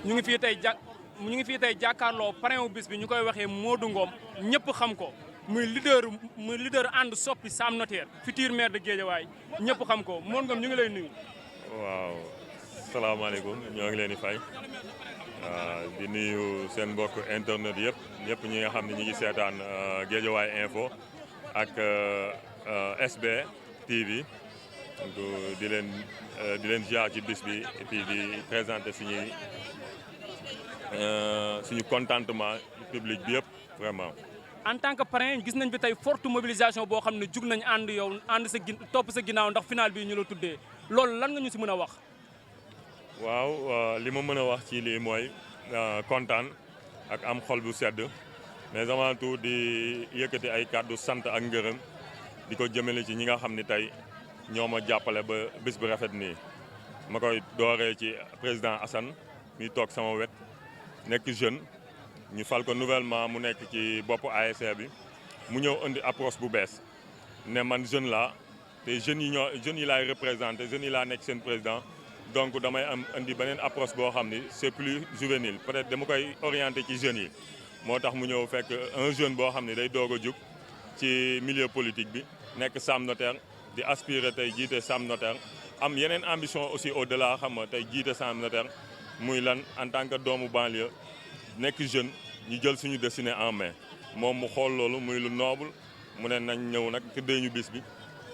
ñu ngi fii tey jàkkaarloo parrain wu bis bi ñu koy waxee Modou Ngom ñëpp xam ko muy leader ànd soppi Sam Notaire futur maire de Guédiawaye ñëpp xam ko Modou Ngom ñu ngi lay nuyu. waaw salaamaaleykum ñoo ngi leen di fay di nuyu seen mbokk internet yëpp ñi nga xam ne ñu ngi seetaan Guédiawaye info ak SB TV donc di leen jaar ci bis bi et puis di présenter suñu contentement public bi yëpp vraiment. en tant que parrain gis nañ fi tey forte mobilisation boo xam ne jug nañ ànd topp sa ginnaaw ndax final bi ñu la tuddee loolu lan nga ñu si mën a wax. waaw li ma mën a wax ci lii mooy kontaan ak am xol bu sedd mais avant tout di yëkkati ay kàddu sant ak ngërëm di ko jëmale ci ñi nga xam ni tey ñoo ma jàppale ba bés bu rafet nii ma koy dooree ci président Assane mi toog sama wet nekk jeune ñu fal ko nouvellement mu nekk ci boppu ASC bi mu ñëw indi approche bu bees ne man jeune laa te jeunes yi laay représenté jeunes yi laa nekk seen président donc damay indi beneen approche boo xam ni c'est plus juvénile peut-être dama koy orienté ci jeunes yi moo tax mu ñëw fekk un jeune boo xam ne day doog a jug ci milieu politique bi nekk Sam Notaire di aspirer tey jiite Sam Notaire am yeneen ambition aussi au-delà xam nga tey jiite Sam Notaire muy lan en tant que doomu banlieue nekk jeune ñu jël suñu destinée en main moom mu xool loolu muy lu noble mu ne nañ ñëw nag tëddee ñu bis bi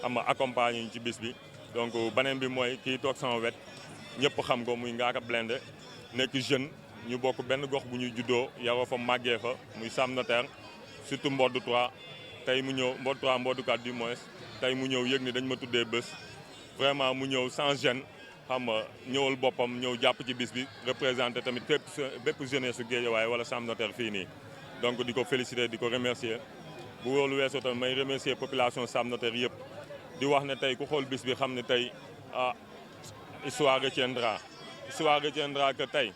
xam nga accompagner ñu ci bis bi donc beneen bi mooy kii toog sama wet ñëpp xam ko muy Ngaaka Blindé nekk jeune ñu bokk benn gox bu ñuy juddoo yaroo fa màggee fa muy Sam Notaire surtout Mboddu 3 tey mu ñëw Mboddu 3 Mboddu 4 du moins tey mu ñëw yëg ni dañ ma tuddee bés vraiment mu ñëw sans gêne xam nga ñëwal boppam ñëw jàpp ci bis bi représenté tamit bépp jeunesse su Guédiawaye wala Sam Notaire fii nii donc di ko féliciter di ko remercier bu loolu weesoo tamit may remercier population Sam Notaire yëpp di wax ne tey ku xool bis bi xam ne tey histoire retiendra que tey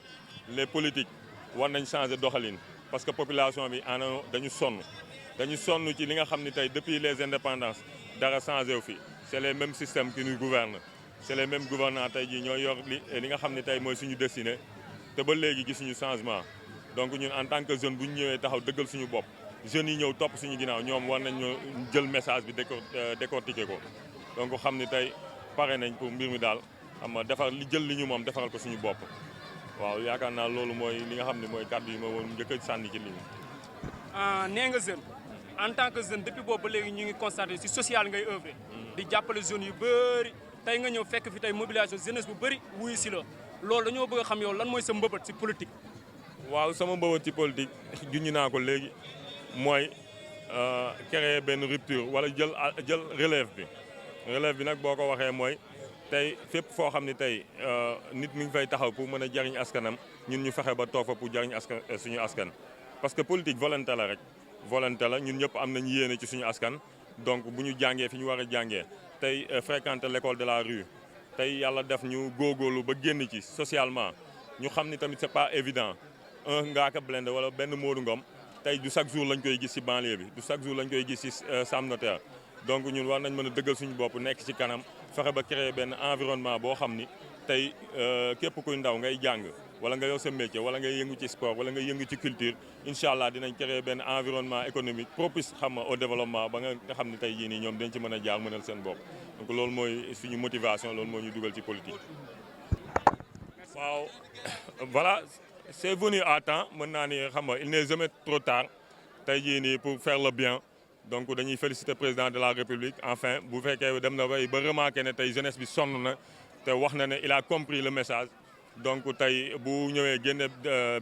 les politiques war nañ changer doxalin parce que population bi dañu sonn ci li nga xam ne tey depuis les indépendances dara changé wu fi c'est les mêmes systèmes qui nous gouvernent c'est les mêmes gouvernants tey jii ñooy yor li nga xam ne tey mooy suñu destinée te ba léegi gisuñu changement donc ñun en tant que jeune bu ñu ñëwee taxaw dëggal suñu bopp jeunes yi ñëw topp suñu ginnaaw ñoom war nañ jël message bi décortiquer ko donc xam ni tey pare nañ pour mbir mi daal xam nga defar li jël li ñu moom defaral ko suñu bopp waaw yaakaar naa loolu mooy li nga xam ne mooy kàddu yi ma woon njëkk a sànni ci ligne nee nga jeune en tant que jeune depuis boobu ba léegi ñu ngi constaté si social ngay œuvrer di jàppale jeunes yu bëri tey nga ñëw fekk fi tey mobilisation jeunesse bu bëri wuyu si la loolu dañoo bëgg a xam yow lan mooy sa mbëbët si politique. waaw sama mbëbët ci politique junñi naa ko léegi mooy créer benn rupture wala jël relève bi nag boo ko waxee mooy tey fépp foo xam ne tey nit mi ngi fay taxaw pour mën a jariñ askanam ñun ñu fexe ba toog fa pour jariñ suñu askan parce que politique volonté la rek volonté la ñun ñëpp am nañu yéene ci suñu askan donc bu ñu jàngee fi ñu war a jàngee tey fréquenter l'école de la rue tey yàlla def ñu góorgóorlu ba génn ci socialement ñu xam ni tamit c'est pas évident un Ngaaka Blindé wala benn Modou Ngom tey du chaque jour lañ koy gis ci banlieue bi du chaque jour lañ koy gis ci Sam Notaire donc ñun war nañ mën a dëggal suñu bopp nekk ci kanam fexe ba créer benn environnement boo xam ni tey képp kuy ndaw ngay jàng wala nga yor sa métier wala ngay yëngu ci sport wala nga yëngu ci culture incha allah dinañ créer benn environnement économique propice xam nga au développement ba nga xam ne tey jii nii ñoom dañ ci mën a jaar mënal seen bopp donc loolu mooy suñu motivation loolu moo ñu dugal ci politique. waaw voilà c'est venu à temps mën naa ni xam nga il n'est jamais trop tard tey jii nii pour faire le bien donc dañuy féliciter président de la république enfin bu fekkee dem na ba remarqué ne tey jeunesse bi sonn na te wax na ne il a compris le message. donc tey bu ñëwee génne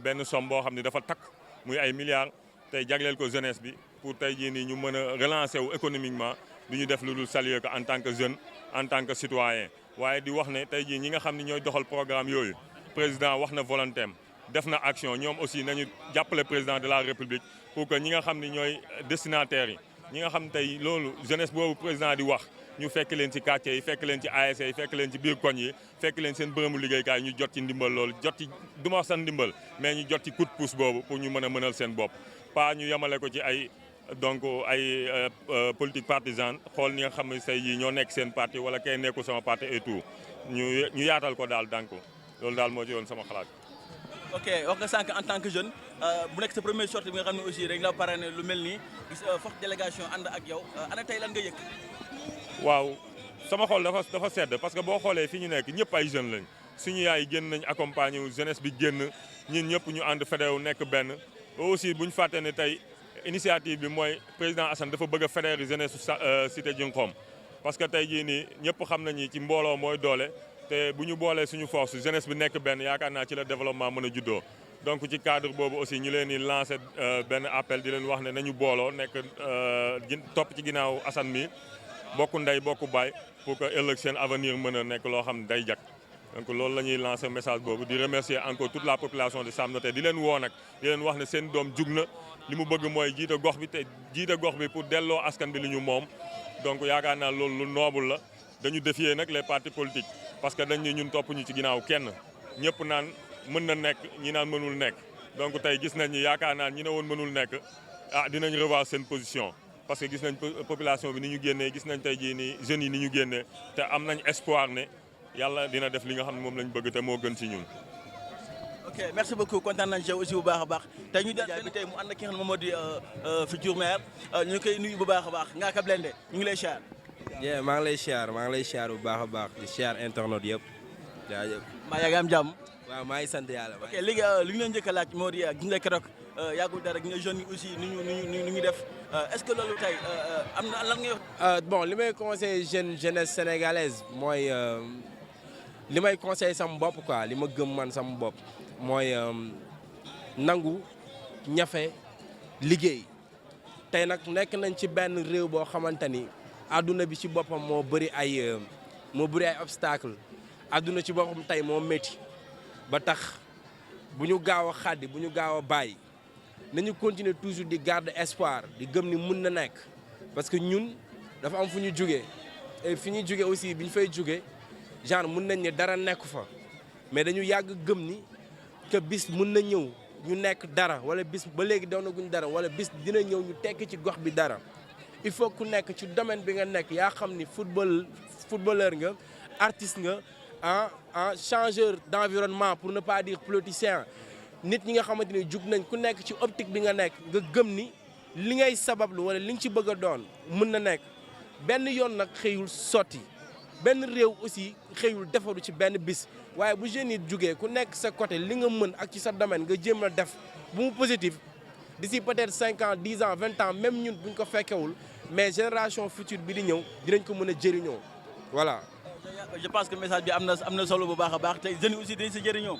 benn somme boo xam ne dafa takk muy ay milliards tey jagleel ko jeunesse bi pour tey jii nii ñu mën a relancer wu économiquement du ñu def lu dul saluer ko en tant que jeune en tant que citoyen waaye di wax ne tey jii ñi nga xam ne ñooy doxal programme yooyu président wax na volonté am def na action ñoom aussi nañu jàppale président de la république pour que ñi nga xam ne ñooy destinataires yi ñi nga xam ne tey loolu jeunesse boobu président di wax ñu fekk leen ci quartier yi fekk leen ci ASC yi fekk leen ci biir koñ yi fekk leen seen bërëmu liggéeykaay ñu jot ci ndimbal loolu jot ci du ma wax sax ndimbal mais ñu jot ci coup de pouce boobu pour ñu mën a mënal seen bopp pas ñu yemale ko ci ay donc ay politique partisane xool ñi nga xam ne say yi ñoo nekk seen parti wala kay nekku sama parti et tout ñu yaatal ko daal donc loolu daal moo ci yoon sama xalaat. ok wax nga sànq en tant que jeune bu nekk sa première sortie bi nga xam ne aussi rek la parrainé lu mel nii gis forte délégation ànd ak yow ana tey lan nga yëg. waaw sama xol dafa sedd parce que boo xoolee fi ñu nekk ñëpp ay jeunes lañ suñu yaay génn nañ accompagner wu jeunesse bi génn ñun ñëpp ñu ànd fédéwu nekk benn aussi bu ñu fàtte ne tey initiative bi mooy président Assane dafa bëgg a fédérer jeunesse su cité Djinkhom parce que tey jii nii ñëpp xam nañu ci mbooloo mooy doole te bu ñu boolee suñu force jeunesse bi nekk benn yaakaar naa ci la développement mën a juddoo donc ci cadre boobu aussi ñu leen di lancer benn appel di leen wax ne nañu booloo nekk topp ci ginnaaw Assane mi bokk ndey bokk baay pour que ëllëg seen avenir mën a nekk loo xam ne day jag donc loolu la ñuy lancer message boobu di remercier encore toute la population de Sam Notaire di leen woo nag di leen wax ne seen doom jug na li mu bëgg mooy jiite gox bi te jiite gox bi pour delloo askan bi li ñu moom donc yaakaar naa loolu lu noble la dañu défier nag les partis politiques parce que dañ ne ñun topp ñu ci ginnaaw kenn ñëpp naan mën na nekk ñi naan mënul nekk donc tey gis nañ ni yaakaar naa ñi ne woon mënul nekk dinañ revoir seen position parce que gis nañ population bi ni ñu génnee gis nañ tey jii ni jeunes yi ni ñu génnee te am nañ espoir ne yàlla dina def li nga xam ne moom lañ bëgg te moo gën ci ñun. ok merci beaucoup kontaan nañ ci aussi bu baax a baax tey ñu jaay bi tey mu ànd ak ki nga xam ne moom moo di futur maire ñu ngi koy nuyu bu baax a baax Ngaaka Blindé ñu ngi lay siyaar. maa ngi lay siyaar bu baax a baax di siyaar internet yëpp jaajëf. maa yaa ngi am jàmm. waaw maa ngi sant yàlla. ok léegi li ñu leen njëkk a laaj moo di gis nga keroog yàggul dara gi nga jeunes yi aussi ni ñu def est-ce que loolu tey am na lan ngay wax. bon li may conseillé jeunesse sénégalaise mooy li may conseillé sama bopp quoi li ma gëm man sama bopp mooy nangu ñafe liggéey tey nag nekk nañ ci benn réew boo xamante ni adduna bi ci boppam moo bëri ay obstacle adduna ci boppam tey moo métti ba tax bu ñu gaaw a xàddi bu ñu gaaw a bàyyi nañu continuer toujours di garder espoir di gëm ni mun na nekk parce que ñun dafa am fu ñu jugee et fi ñu jugee aussi bi ñu fay jugee genre mun nañ ne dara nekk fa mais dañu yàgg gëm ni que bis mun na ñëw ñu nekk dara wala bis ba léegi doonaguñ dara wala bis dina ñëw ñu tekk ci gox bi dara il faut ku nekk ci domaine bi nga nekk yaa xam ni footballeur nga artiste nga changeur d'environnement pour ne pas dire politicien nit ñi nga xamante ni jug nañ ku nekk ci optique bi nga nekk nga gëm ni li ngay sabablu wala li nga ci bëgg a doon mën na nekk benn yoon nag xëyul sotti benn réew aussi xëyul defaru ci benn bis waaye bu jeunes yi jugee ku nekk sa côté li nga mën ak ci sa domaine nga jéem a def bu mu positif d'ici peut-être 5 ans 10 ans 20 ans même ñun buñ ko fekkewul mais génération future bi di ñëw dinañ ko mën a jëriñoo voilà. je pense que message bi am na solo bu baax a baax tey jeunes yi aussi dañ si jëriñoo.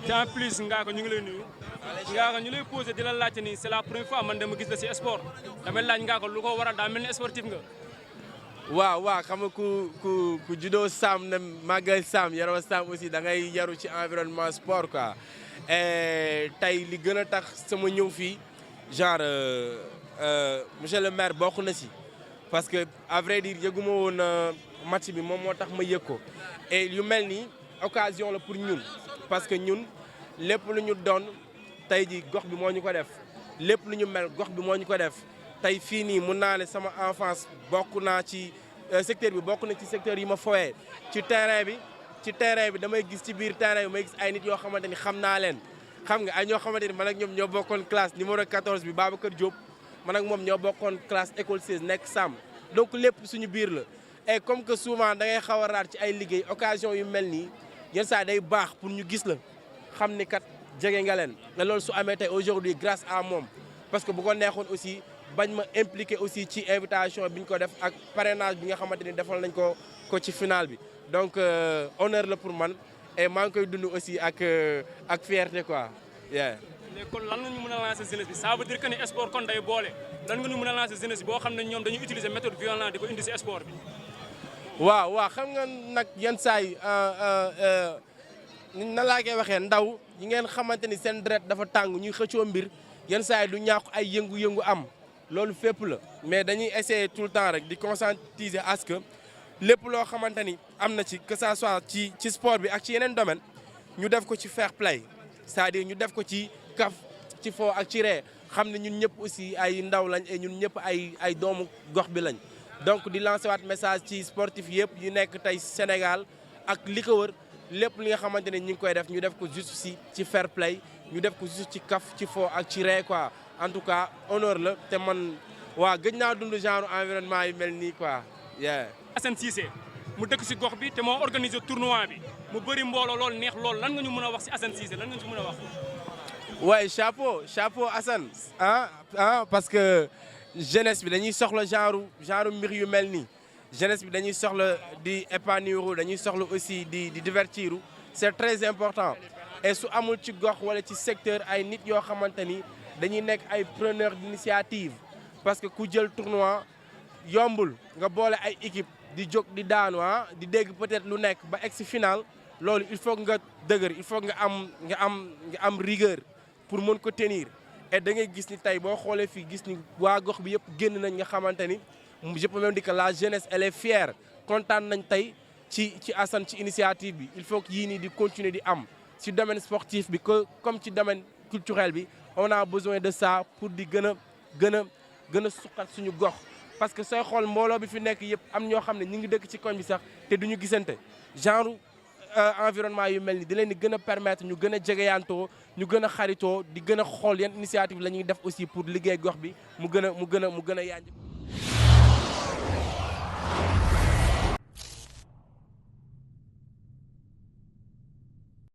te en plus Ngaaka ñu ngi lay nuyu. Ngaaka ñu lay posé di la laajte ni c'est la première fois man dama gis la si sport damay laaj Ngaaka lu ko waral daa mel ni sportif nga. waaw xam nga ku juddoo Sam ne màggal Sam yaroo Sam aussi da ngay yaru ci environnement sport quoi tey li gën a tax sama ñëw fii genre monsieur le maire bokk na si parce que à vrai dire yëguma woon match bi moom moo tax ma yëg ko et yu mel nii occasion la pour ñun parce que ñun lépp lu ñu doon tey ji gox bi moo ñu ko def lépp lu ñu mel gox bi moo ñu ko def tey fii nii mun naa ne sama enfance bokk naa ci secteur bi bokk na ci secteur yi ma fowee ci terrain bi damay gis ci biir terrain bi may gis ay nit yoo xamante ni xam naa leen xam nga ay ñoo xamante ni man ak ñoom ñoo bokkoon classe numéro 14 bi Babacar Diop man ak moom ñoo bokkoon classe école 16 nekk Sam donc lépp suñu biir la et comme que souvent da ngay xaw a raar ci ay liggéey occasion yu mel nii yenn saa day baax pour ñu gis la xam ni kat jege nga leen te loolu su amee tey aujourd'hui grâce à moom parce que bu ko neexoon aussi bañ ma impliqué aussi ci invitation bi ñu ko def ak parrainage bi nga xamante ni defal nañ ko ci final bi donc honneur la pour man et maa ngi koy dund aussi ak fierté quoi. léegi kon lan nga ñu mën a lancer jeunesse bi ça veut dire que ni sport kon day boole lan nga ñu mën a lancer jeunesse bi boo xam ne ñoom dañuy utiliser méthode violente di ko indi si sport bi. waaw xam nga nag yenn saa yi na laa koy waxee ndaw yi ngeen xamante ni seen deret dafa tàng ñuy xëccoo mbir yenn saa yi du ñàkk ay yëngu-yëngu am. loolu fépp la mais dañuy essayer tout le temps rek di conscientiser à ce que lépp loo xamante ni am na ci que ça soit ci sport bi ak ci yeneen domaine ñu def ko ci fair play c'est-à-dire ñu def ko ci kaf ci fo ak ci ree xam ne ñun ñëpp aussi ay ndaw lañ et ñun ñëpp ay doomu gox bi lañ donc di lancer waat message ci sportif yëpp yu nekk tey Sénégal ak li ko wër lépp li nga xamante ne ñu ngi koy def ñu def ko juste ci fair play ñu def ko juste ci kaf ci fo ak ci ree quoi en tout cas honneur la te man waa gëj naa dund genre environnement yu mel nii quoi. Assane Cissé mu dëkk si gox bi te moo organisé tournoi bi mu bëri mbooloo lool neex lool lan nga ñu mën a wax si Assane Cissé lan nga ñu mën a wax. waaye chapeau Assane parce que jeunesse bi dañuy soxla genre mbir yu mel nii jeunesse bi dañuy soxla di épanouir dañuy soxla aussi di divertir c'est très important et su amul ci gox wala ci secteur ay nit yoo xamante ni. dañuy nekk ay preneurs d'initiative parce que ku jël tournoi yombul nga boole ay équipe di jóg di daanu di dégg peut-être lu nekk ba egg si final loolu il faut nga dëgër il faut nga am rigueur pour mën ko tenir et da ngay gis ni tey boo xoolee fii gis ni waa gox bi yëpp génn nañ nga xamante ni je peux même dire que la jeunesse elle est fière kontaan nañ tey ci Assane ci initiative bi il faut que yii nii di continuer di am ci domaine sportif bi comme ci domaine culturel bi on a besoin de ça pour di gën a suqat suñu gox parce que sooy xool mbooloo bi fi nekk yëpp am ñoo xam ne ñu ngi dëkk ci koñ bi sax te duñu gisante genre environnement yu mel ni di leen di gën a permettre ñu gën a jegeyantoo ñu gën a xaritoo di gën a xool yan initiative la ñuy def aussi pour liggéey gox bi mu gën a yanj